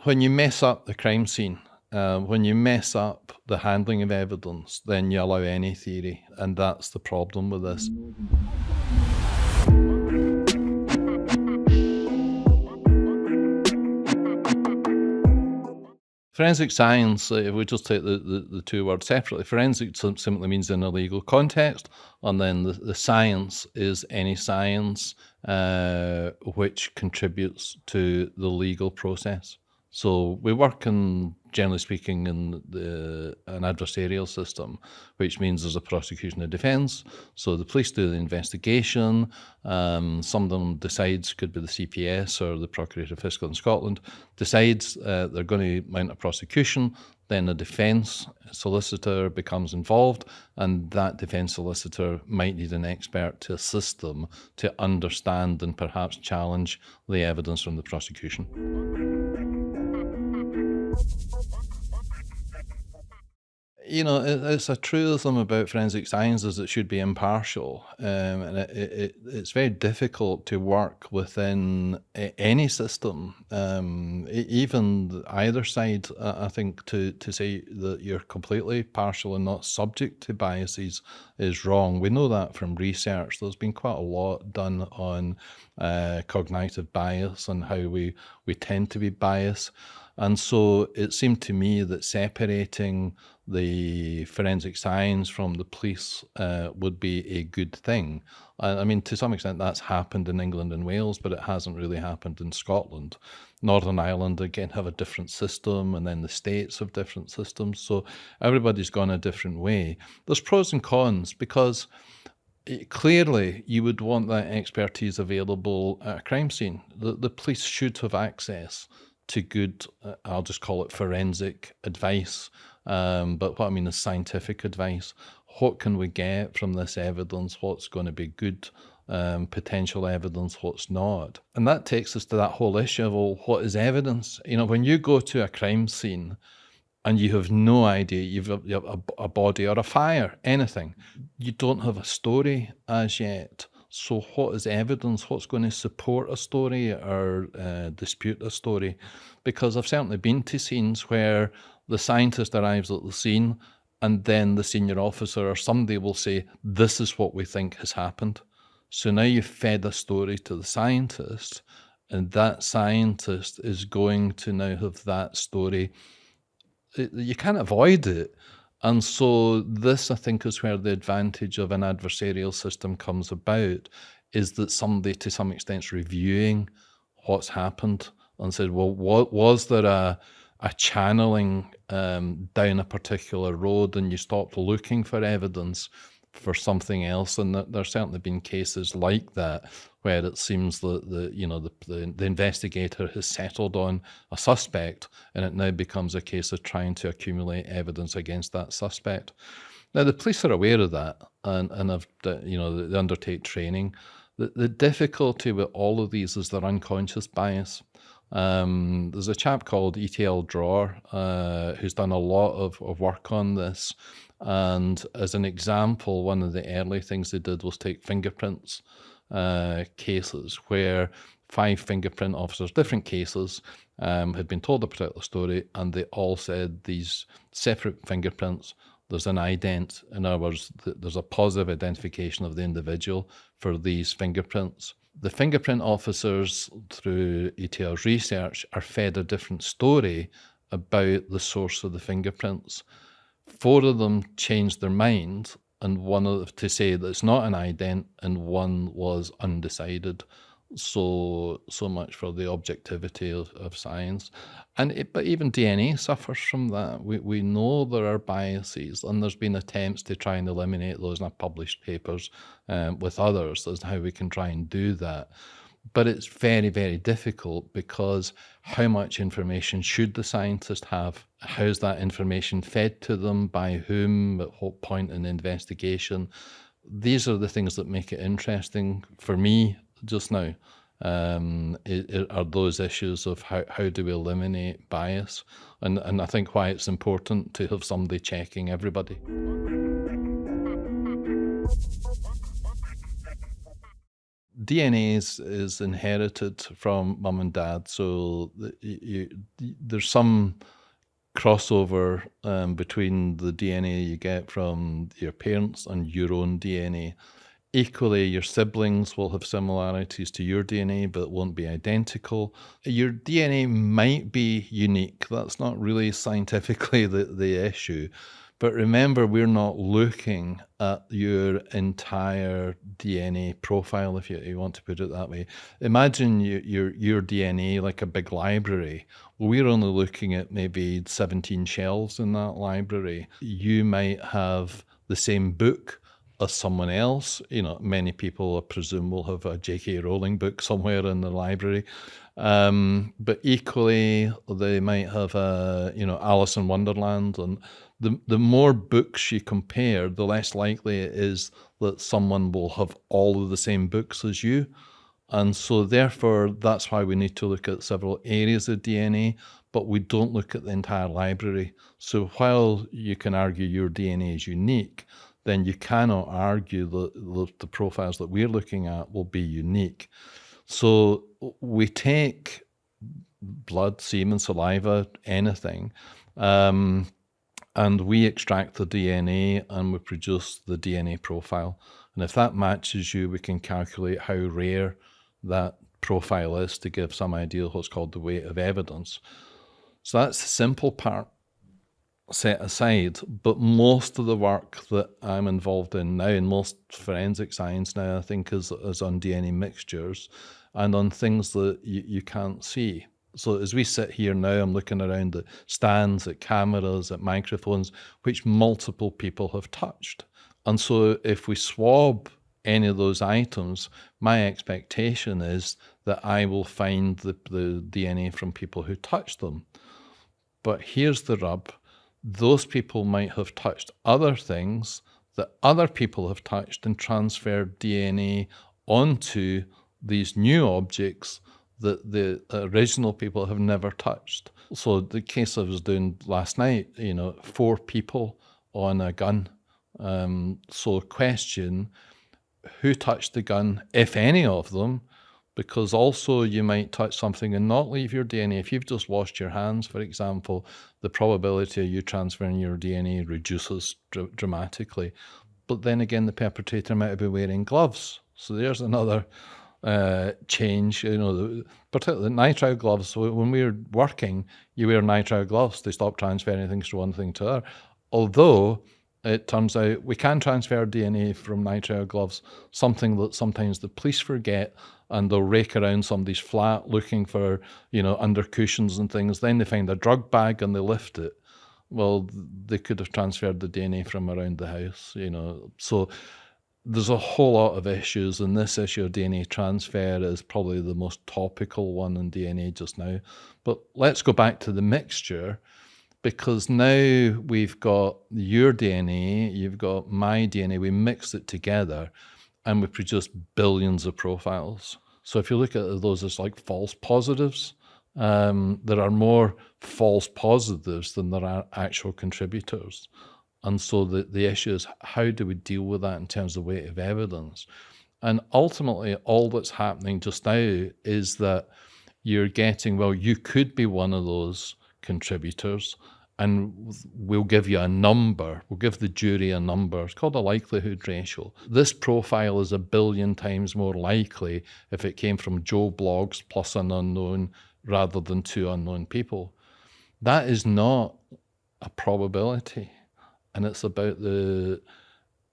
When you mess up the crime scene, when you mess up the handling of evidence, then you allow any theory, and that's the problem with this. Forensic science, if we just take the two words separately, forensic simply means in a legal context, and then the science is any science which contributes to the legal process. So we work in, generally speaking, in an adversarial system, which means there's a prosecution and defence. So the police do the investigation. Some of them decides, could be the CPS or the Procurator Fiscal in Scotland, decides they're going to mount a prosecution. Then a defence solicitor becomes involved, and that defence solicitor might need an expert to assist them to understand and perhaps challenge the evidence from the prosecution. You know, it's a truism about forensic science is it should be impartial, and it's very difficult to work within any system, even either side. I think to say that you're completely partial and not subject to biases is wrong. We know that from research. There's been quite a lot done on cognitive bias and how we tend to be biased. And so it seemed to me that separating the forensic science from the police would be a good thing. I mean, to some extent that's happened in England and Wales, but it hasn't really happened in Scotland. Northern Ireland, again, have a different system, and then the states have different systems. So everybody's gone a different way. There's pros and cons because clearly you would want that expertise available at a crime scene. The police should have access to good, I'll just call it forensic advice, but what I mean is scientific advice. What can we get from this evidence? What's going to be good potential evidence? What's not? And that takes us to that whole issue of, well, what is evidence? You know, when you go to a crime scene and you have no idea, you have a body or a fire, anything, you don't have a story as yet. So what is evidence? What's going to support a story or dispute a story? Because I've certainly been to scenes where the scientist arrives at the scene and then the senior officer or somebody will say, this is what we think has happened. So now you've fed a story to the scientist, and that scientist is going to now have that story. You can't avoid it. And so this, I think, is where the advantage of an adversarial system comes about, is that somebody, to some extent, is reviewing what's happened and said, well, was there a channeling down a particular road and you stopped looking for evidence for something else? And there's certainly been cases like that where it seems that the investigator has settled on a suspect, and it now becomes a case of trying to accumulate evidence against that suspect. Now the police are aware of that, and have they undertake training. The difficulty with all of these is their unconscious bias. There's a chap called ETL Drawer who's done a lot of work on this. And as an example, one of the early things they did was take fingerprints cases where 5 fingerprint officers, different cases, had been told a particular story, and they all said these separate fingerprints, there's an ident. In other words, there's a positive identification of the individual for these fingerprints. The fingerprint officers, through ETL's research, are fed a different story about the source of the fingerprints. 4 of them changed their mind, and one to say that it's not an ident, and one was undecided. So much for the objectivity of science. But even DNA suffers from that. We know there are biases, and there's been attempts to try and eliminate those, and I've published papers with others as to how we can try and do that. But it's very, very difficult, because how much information should the scientist have? How's that information fed to them? By whom? At what point in the investigation? These are the things that make it interesting for me just now, are those issues of how do we eliminate bias? And I think why it's important to have somebody checking everybody. DNA is inherited from mum and dad, so there's some crossover between the DNA you get from your parents and your own DNA. Equally, your siblings will have similarities to your DNA, but won't be identical. Your DNA might be unique. That's not really scientifically the issue. But remember, we're not looking at your entire DNA profile, if you want to put it that way. Imagine your DNA like a big library. Well, we're only looking at maybe 17 shelves in that library. You might have the same book as someone else. Many people, I presume, will have a J.K. Rowling book somewhere in the library. But equally, they might have Alice in Wonderland. And the more books you compare, the less likely it is that someone will have all of the same books as you. And so therefore, that's why we need to look at several areas of DNA, but we don't look at the entire library. So while you can argue your DNA is unique, then you cannot argue that the profiles that we're looking at will be unique. So we take blood, semen, saliva, anything, and we extract the DNA and we produce the DNA profile. And if that matches you, we can calculate how rare that profile is to give some idea of what's called the weight of evidence. So that's the simple part set aside, but most of the work that I'm involved in now, and most forensic science now, I think, is on DNA mixtures and on things that you can't see. So as we sit here now, I'm looking around at stands, at cameras, at microphones, which multiple people have touched. And so if we swab any of those items, my expectation is that I will find the DNA from people who touched them. But here's the rub. Those people might have touched other things that other people have touched and transferred DNA onto these new objects that the original people have never touched. So the case I was doing last night, 4 people on a gun. So question, who touched the gun, if any of them? Because also you might touch something and not leave your DNA. If you've just washed your hands, for example, the probability of you transferring your DNA reduces dramatically. But then again, the perpetrator might have been wearing gloves. So there's another change. Particularly the nitrile gloves. So when we're working, you wear nitrile gloves. They stop transferring things from one thing to another. Although it turns out we can transfer DNA from nitrile gloves, something that sometimes the police forget, and they'll rake around somebody's flat looking for, under cushions and things. Then they find a drug bag and they lift it. Well, they could have transferred the DNA from around the house, So there's a whole lot of issues, and this issue of DNA transfer is probably the most topical one in DNA just now. But let's go back to the mixture, because now we've got your DNA, you've got my DNA, we mix it together, and we produce billions of profiles. So if you look at those as like false positives, there are more false positives than there are actual contributors. And so the issue is, how do we deal with that in terms of weight of evidence? And ultimately, all that's happening just now is that you're getting, well, you could be one of those contributors, and we'll give you a number. We'll give the jury a number. It's called a likelihood ratio. This profile is 1 billion times more likely if it came from Joe Bloggs plus an unknown rather than 2 unknown people. That is not a probability. And it's about the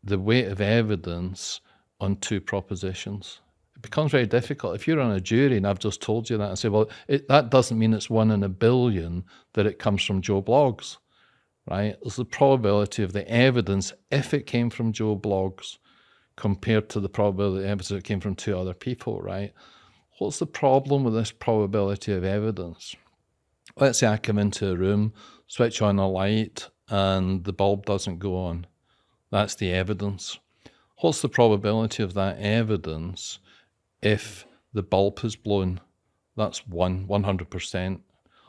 weight of evidence on 2 propositions. It becomes very difficult. If you're on a jury and I've just told you that and say, well, that doesn't mean it's 1 in 1 billion that it comes from Joe Bloggs, right? It's the probability of the evidence if it came from Joe Bloggs compared to the probability of the evidence that came from 2 other people, right? What's the problem with this probability of evidence? Let's say I come into a room, switch on a light, and the bulb doesn't go on. That's the evidence. What's the probability of that evidence if the bulb is blown? That's 100%.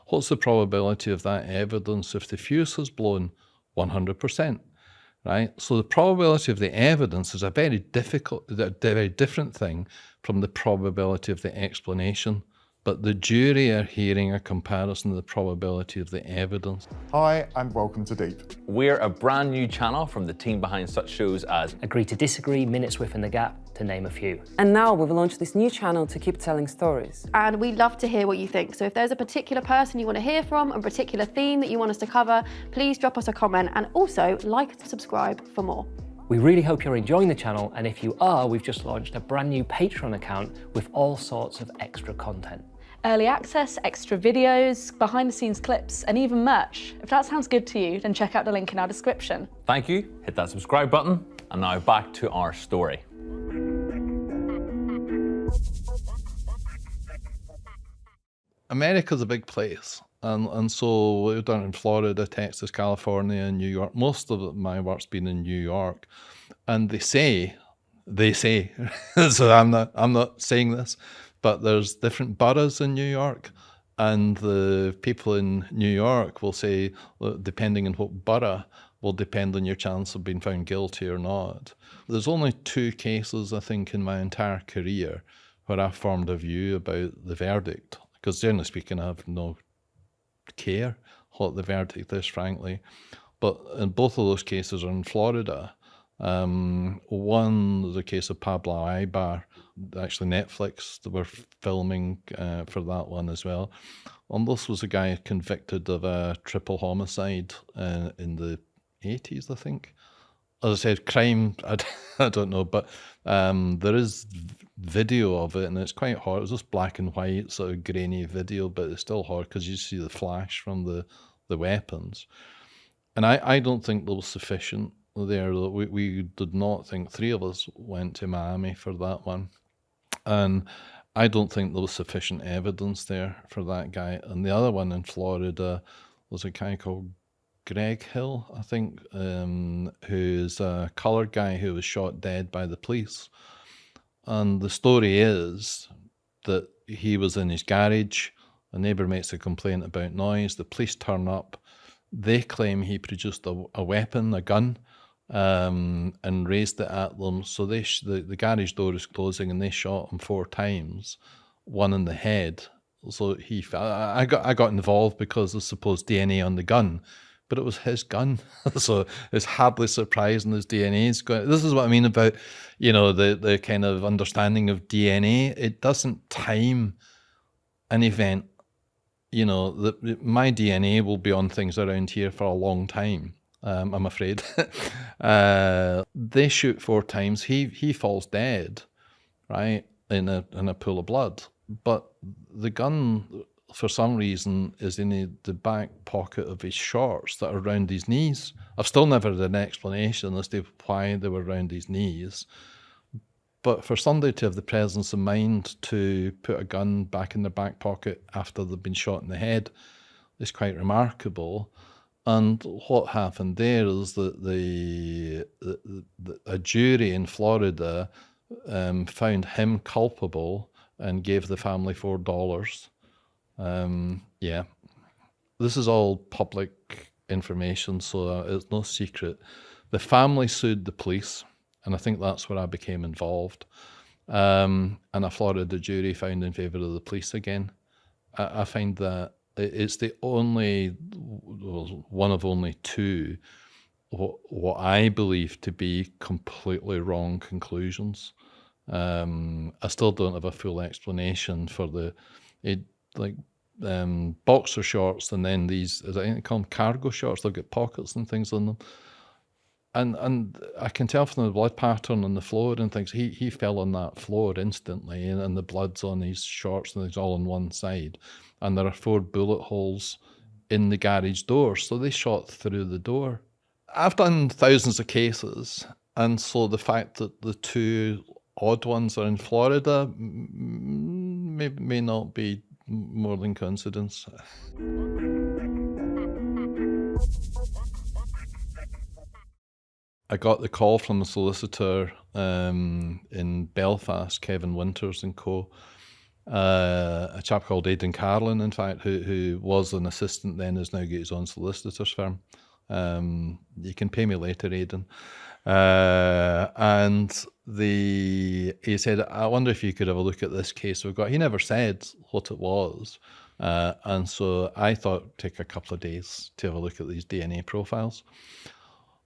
What's the probability of that evidence if the fuse is blown? 100%. right? So the probability of the evidence is a very different thing from the probability of the explanation. But the jury are hearing a comparison of the probability of the evidence. Hi, and welcome to Deep. We're a brand new channel from the team behind such shows as Agree to Disagree, Minutes With in the Gap, to name a few. And now we've launched this new channel to keep telling stories. And we'd love to hear what you think. So if there's a particular person you want to hear from, a particular theme that you want us to cover, please drop us a comment, and also like and subscribe for more. We really hope you're enjoying the channel, and if you are, we've just launched a brand new Patreon account with all sorts of extra content. Early access, extra videos, behind the scenes clips, and even merch. If that sounds good to you, then check out the link in our description. thank you, hit that subscribe button, and now back to our story. America's a big place. And so we've done it in Florida, Texas, California, and New York. Most of my work's been in New York. And they say, so I'm not saying this, but there's different boroughs in New York, and the people in New York will say, well, depending on what borough, will depend on your chance of being found guilty or not. There's only 2 cases, I think, in my entire career where I formed a view about the verdict, because generally speaking, I have no care what the verdict is, frankly. But in both of those cases are in Florida. One was a case of Pablo Ibar, actually Netflix, they were filming for that one as well. And this was a guy convicted of a triple homicide in the 80s, I think. As I said, crime, I don't know, but there is video of it, and it's quite hard. It was just black and white, sort of grainy video, but it's still hard because you see the flash from the weapons. And I don't think there was sufficient there. We did not think, 3 of us went to Miami for that one. And I don't think there was sufficient evidence there for that guy. And the other one in Florida was a guy called Greg Hill, I think, who's a coloured guy who was shot dead by the police. And the story is that he was in his garage, a neighbour makes a complaint about noise, the police turn up, they claim he produced a weapon, a gun, and raised it at them. So the garage door is closing, and they shot him 4 times, 1 in the head. So I got involved because there's supposed DNA on the gun, but it was his gun. So it's hardly surprising his DNA's got. This is what I mean about, the kind of understanding of DNA. It doesn't time an event. My DNA will be on things around here for a long time. I'm afraid. They shoot 4 times. He falls dead, right, in a pool of blood. But the gun, for some reason, is in the back pocket of his shorts that are around his knees. I've still never had an explanation as to why they were around his knees. But for somebody to have the presence of mind to put a gun back in their back pocket after they've been shot in the head is quite remarkable. And what happened there is that a jury in Florida found him culpable and gave the family $4. Yeah, this is all public information, so it's no secret. The family sued the police, and I think that's where I became involved. And a Florida jury found in favour of the police again. I find that it's the only, one of only 2, what I believe to be completely wrong conclusions. I still don't have a full explanation for boxer shorts, and then these, as I think they call them, cargo shorts. They've got pockets and things on them. And I can tell from the blood pattern on the floor and things, he fell on that floor instantly, and the blood's on his shorts, and it's all on one side. And there are 4 bullet holes in the garage door, so they shot through the door. I've done thousands of cases, and so the fact that the 2 odd ones are in Florida may not be more than coincidence. I got the call from a solicitor in Belfast, Kevin Winters and co. A chap called Aidan Carlin, in fact, who was an assistant then, has now got his own solicitor's firm. You can pay me later, Aidan. And he said, I wonder if you could have a look at this case we've got. He never said what it was. And so I thought it'd take a couple of days to have a look at these DNA profiles.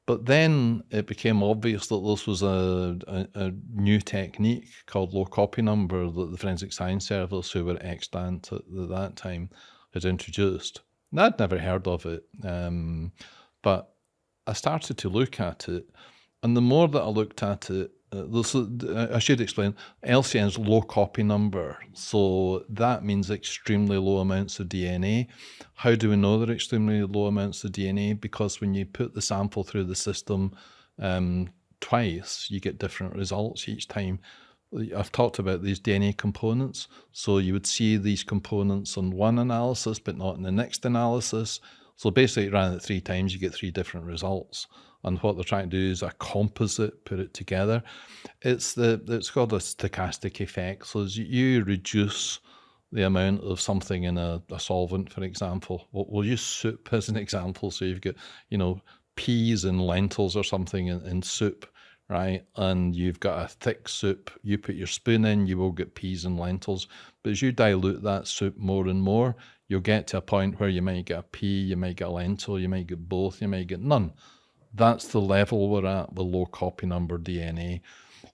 But then it became obvious that this was a new technique called low copy number that the Forensic Science Service, who were extant at that time, had introduced. And I'd never heard of it, but I started to look at it, and the more that I looked at it, I should explain, LCN's low copy number, so that means extremely low amounts of DNA. How do we know they're extremely low amounts of DNA? Because when you put the sample through the system twice, you get different results each time. I've talked about these DNA components, so you would see these components on one analysis, but not in the next analysis. So basically, ran it 3 times, you get 3 different results. And what they're trying to do is a composite, put it together. It's called a stochastic effect. So as you reduce the amount of something in a solvent, for example, we'll use soup as an example. So you've got, peas and lentils or something in soup, right? And you've got a thick soup. You put your spoon in, you will get peas and lentils. But as you dilute that soup more and more, you'll get to a point where you might get a pea, you might get a lentil, you might get both, you might get none. That's the level we're at with low copy number DNA.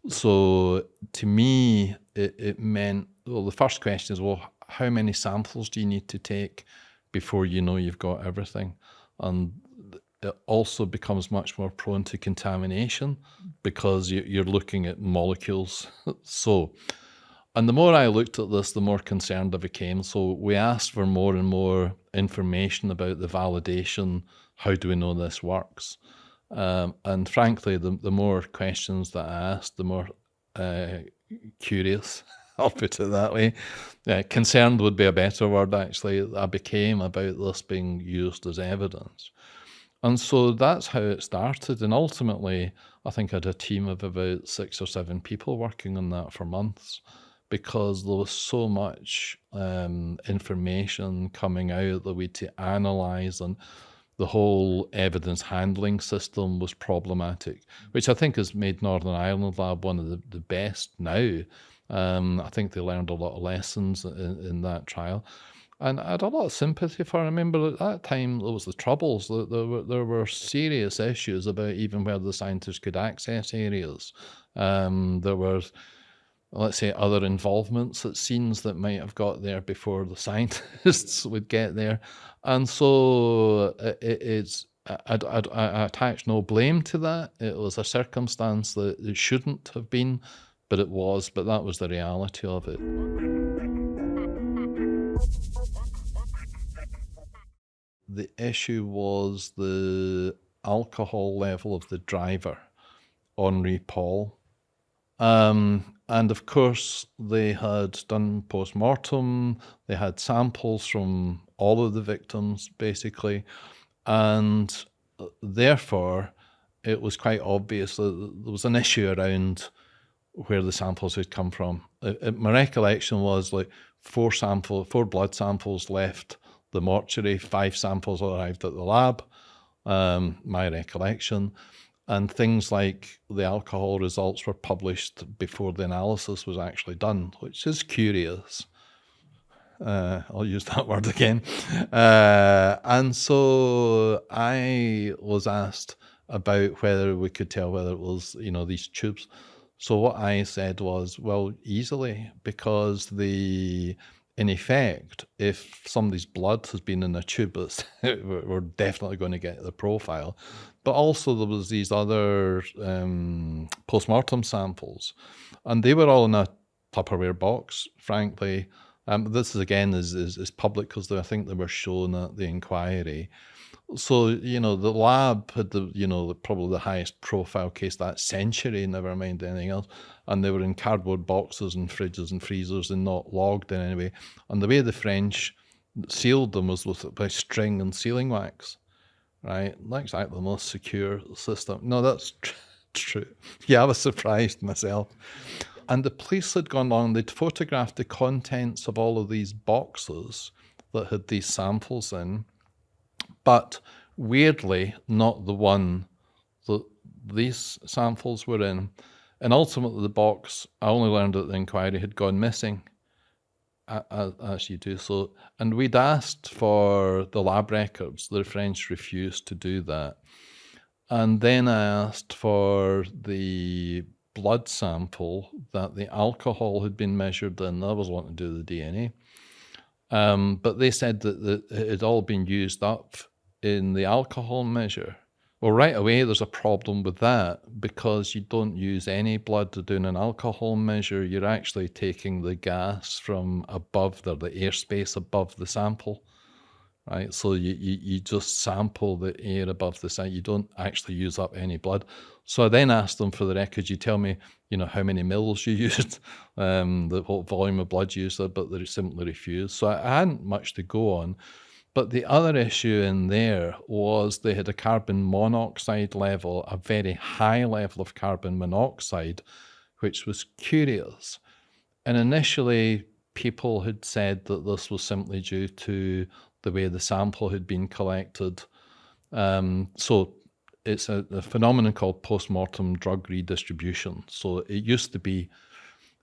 So to me, it meant, well, the first question is, well, how many samples do you need to take before you know you've got everything? And it also becomes much more prone to contamination because you're looking at molecules. And the more I looked at this, the more concerned I became. So we asked for more and more information about the validation. How do we know this works? And frankly, the more questions that I asked, the more curious, I'll put it that way, concerned would be a better word actually, I became about this being used as evidence. And so that's how it started. And ultimately, I think I had a team of about 6 or 7 people working on that for months, because there was so much information coming out that we had to analyse, and the whole evidence handling system was problematic, which I think has made Northern Ireland Lab one of the best now. I think they learned a lot of lessons in that trial. And I had a lot of sympathy for it. I remember at that time there was the Troubles. There were serious issues about even whether the scientists could access areas. There were, let's say, other involvements at scenes that might have got there before the scientists would get there. And so I attach no blame to that. It was a circumstance that it shouldn't have been, but it was, but that was the reality of it. The issue was the alcohol level of the driver, Henri Paul. And of course, they had done post-mortem, they had samples from all of the victims, basically, and therefore, it was quite obvious that there was an issue around where the samples had come from. My recollection was like 4 blood samples left the mortuary, 5 samples arrived at the lab, my recollection. And things like the alcohol results were published before the analysis was actually done, which is curious. I'll use that word again. And so I was asked about whether we could tell whether it was, these tubes. So what I said was, well, easily, because in effect, if somebody's blood has been in a tube, we're definitely going to get the profile. But also there was these other post-mortem samples, and they were all in a Tupperware box, frankly. This is, again, is public because I think they were shown at the inquiry. So, the lab had probably the highest profile case that century, never mind anything else. And they were in cardboard boxes and fridges and freezers and not logged in any way. And the way the French sealed them was by string and sealing wax, right? Not exactly the most secure system. No, that's true. Yeah, I was surprised myself. And the police had gone along, they'd photographed the contents of all of these boxes that had these samples in. But weirdly not the one that these samples were in. And ultimately the box, I only learned at the inquiry, had gone missing, as you do so. And we'd asked for the lab records. The French refused to do that. And then I asked for the blood sample that the alcohol had been measured in. I was wanting to do the DNA. But they said that it had all been used up in the alcohol measure. Well, right away, there's a problem with that because you don't use any blood to do an alcohol measure. You're actually taking the gas from above there, the airspace above the sample, right? So you just sample the air above the sample. You don't actually use up any blood. So I then asked them for the records. You tell me, how many mils you used, what volume of blood you used, but they simply refused. So I hadn't much to go on. But the other issue in there was they had a carbon monoxide level, a very high level of carbon monoxide, which was curious. And initially, people had said that this was simply due to the way the sample had been collected. So it's a phenomenon called post-mortem drug redistribution. So it used to be,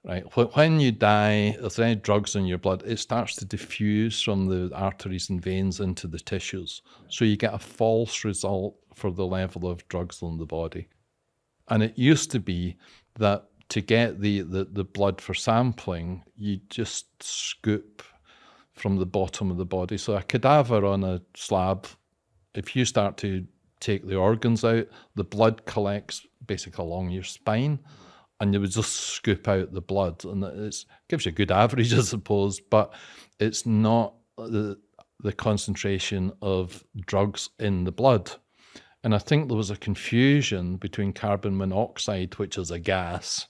right, when you die, if there's any drugs in your blood, it starts to diffuse from the arteries and veins into the tissues. So you get a false result for the level of drugs in the body. And it used to be that to get the blood for sampling, you just scoop from the bottom of the body. So a cadaver on a slab, if you start to take the organs out, the blood collects basically along your spine, and you would just scoop out the blood. And it gives you a good average, I suppose, but it's not the concentration of drugs in the blood. And I think there was a confusion between carbon monoxide, which is a gas,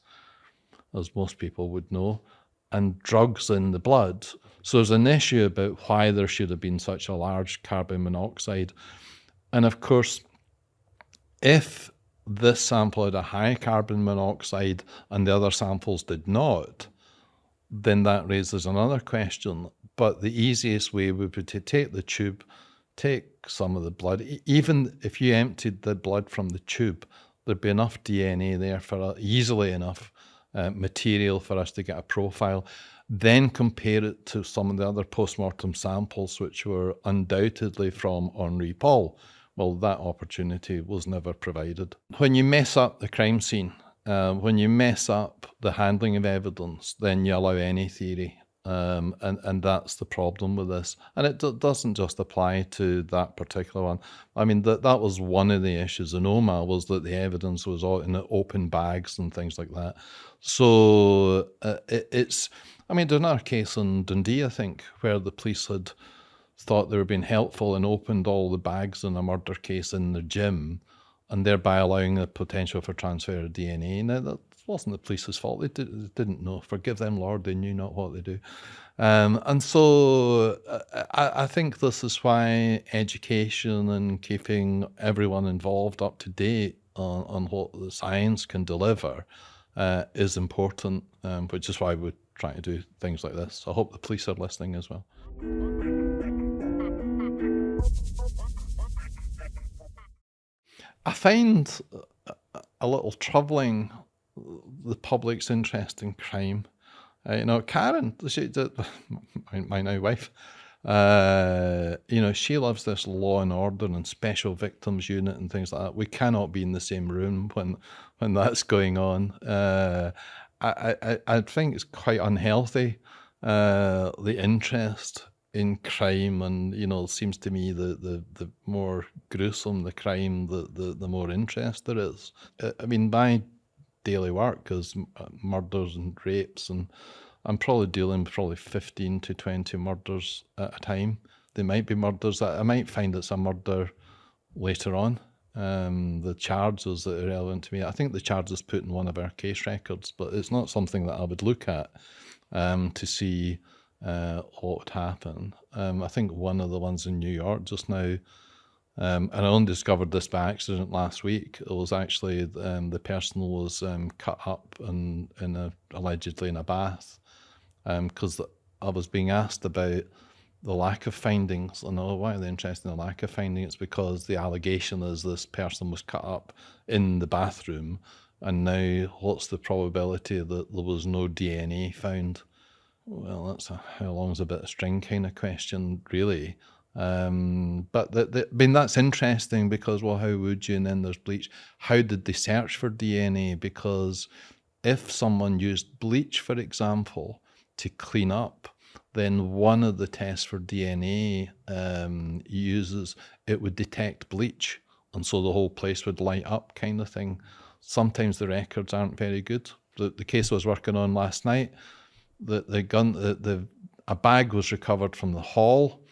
as most people would know, and drugs in the blood. So there's an issue about why there should have been such a large carbon monoxide. And of course, if this sample had a high carbon monoxide and the other samples did not, then that raises another question. But the easiest way would be to take the tube, take some of the blood. Even if you emptied the blood from the tube, there'd be enough DNA there for easily enough material for us to get a profile. Then compare it to some of the other post-mortem samples, which were undoubtedly from Henri Paul. Well, that opportunity was never provided. When you mess up the crime scene, when you mess up the handling of evidence, then you allow any theory. And that's the problem with this. And it doesn't just apply to that particular one. I mean, that was one of the issues in OMA, was that the evidence was all in open bags and things like that. So there's another case in Dundee, I think, where the police had thought they were being helpful and opened all the bags in a murder case in the gym, and thereby allowing the potential for transfer of DNA. Now, that wasn't the police's fault. They didn't know. Forgive them, Lord, they knew not what they do. And so I think this is why education and keeping everyone involved up to date on what the science can deliver is important, which is why we're trying to do things like this. I hope the police are listening as well. I find a little troubling the public's interest in crime. Karen, my now wife, she loves this law and order and special victims unit and things like that. We cannot be in the same room when that's going on. I think it's quite unhealthy, the interest in crime, and it seems to me the more gruesome the crime, the more interest there is. My daily work is murders and rapes, and I'm probably dealing with 15 to 20 murders at a time. They might be murders that I might find it's a murder later on. The charges that are relevant to me, I think the charge is put in one of our case records, but it's not something that I would look at to see what would happen. I think one of the ones in New York just now, and I only discovered this by accident last week. It was actually the person was cut up allegedly in a bath, because I was being asked about the lack of findings. And why are they interested in the lack of findings? It's because the allegation is this person was cut up in the bathroom, and now what's the probability that there was no DNA found? Well, that's a how long's a bit of string kind of question, really. But I mean, that's interesting because, well, how would you? And then there's bleach. How did they search for DNA? Because if someone used bleach, for example, to clean up, then one of the tests for DNA it would detect bleach, and so the whole place would light up, kind of thing. Sometimes the records aren't very good. The case I was working on last night, a bag was recovered from the hall,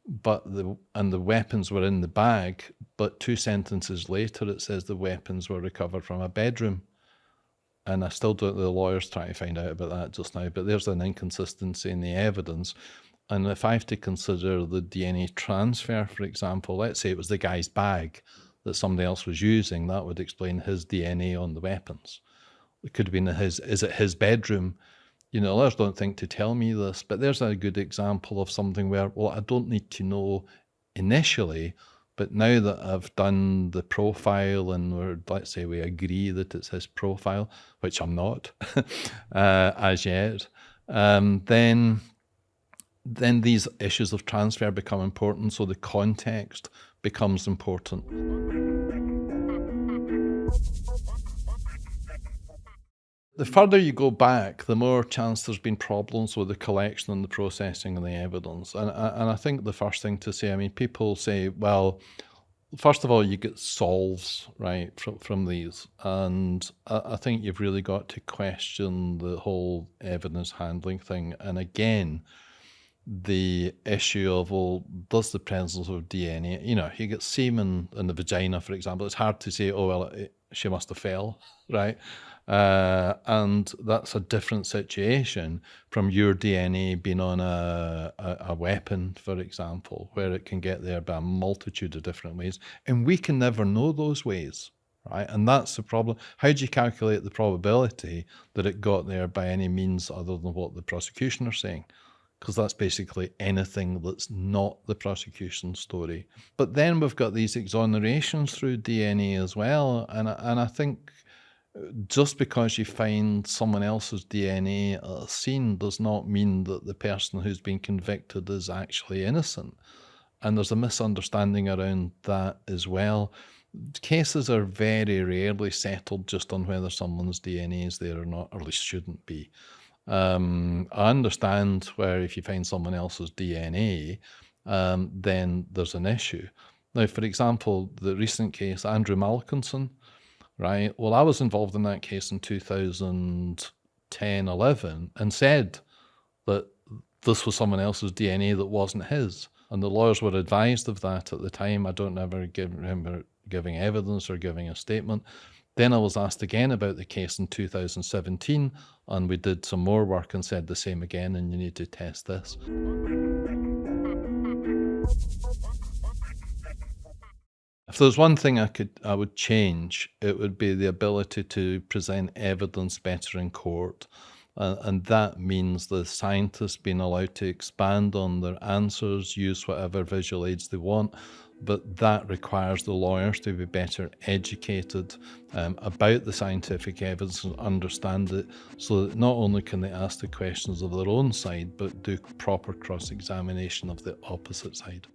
but the weapons were in the bag. But 2 sentences later, it says the weapons were recovered from a bedroom. And I still don't, the lawyers trying to find out about that just now, but there's an inconsistency in the evidence. And if I have to consider the DNA transfer, for example, let's say it was the guy's bag that somebody else was using, that would explain his DNA on the weapons. It could have been is it his bedroom? You know, lawyers don't think to tell me this, but there's a good example of something where, well, I don't need to know initially, but now that I've done the profile and let's say we agree that it's his profile, which I'm not as yet, then these issues of transfer become important, so the context becomes important. The further you go back, the more chance there's been problems with the collection and the processing of the evidence. And I think the first thing to say, I mean, people say, well, first of all, you get solves, right, from these. And I think you've really got to question the whole evidence handling thing. And again, the issue of, well, does the presence of DNA, you know, you get semen in the vagina, for example, it's hard to say, oh, well, she must have fell, right? And that's a different situation from your DNA being on a weapon, for example, where it can get there by a multitude of different ways. And we can never know those ways, right? And that's the problem. How do you calculate the probability that it got there by any means other than what the prosecution are saying? Because that's basically anything that's not the prosecution story. But then we've got these exonerations through DNA as well. And I think just because you find someone else's DNA at a scene does not mean that the person who's been convicted is actually innocent. And there's a misunderstanding around that as well. Cases are very rarely settled just on whether someone's DNA is there or not, or at least shouldn't be. I understand where if you find someone else's DNA, then there's an issue. Now, for example, the recent case, Andrew Malkinson, right? Well, I was involved in that case in 2010, 11, and said that this was someone else's DNA that wasn't his. And the lawyers were advised of that at the time. I don't ever remember giving evidence or giving a statement. Then I was asked again about the case in 2017, and we did some more work and said the same again, and you need to test this. If there's one thing I would change, it would be the ability to present evidence better in court. And that means the scientists being allowed to expand on their answers, use whatever visual aids they want, but that requires the lawyers to be better educated about the scientific evidence and understand it, so that not only can they ask the questions of their own side, but do proper cross-examination of the opposite side.